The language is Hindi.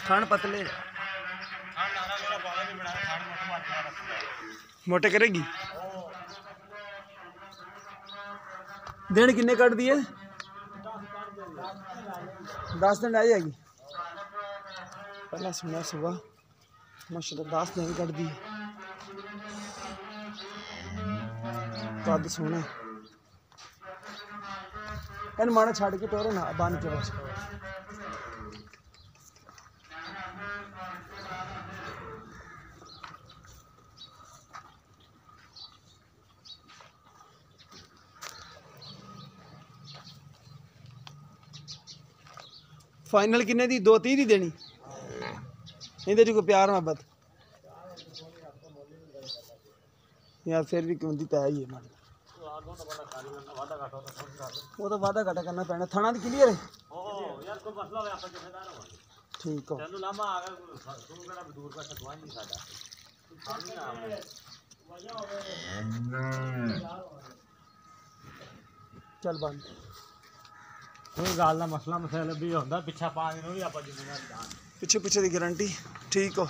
थन पतले मोटे करेगी। दिन किन्ने कट दिए 10 दिन आ जाएगी। पहला सुना सुबह माशाल्लाह 10 दिन कट दी। कद सोना इन माना छड़ के टोरो ना बन के बस। फाइनल किन्ने दी 2-3 दी देनी इहदे च कोई प्यार मोहब्बत यार फिर भी क्यों दी तय ही है माड़ी वो तो वादा घाटा करना पैना। थाना दी क्लियर है यार कोई मसला होया अपन जिम्मेदार हो ठीक हो तन्नू लामा आ गया तू केड़ा दूर का सतवाई नहीं साडा चल बंद कोई गल ना मसला मसला भी होंदा पिछा पा नहीं आप जिम्मेदार पिछे पिछे दी गारंटी ठीक हो।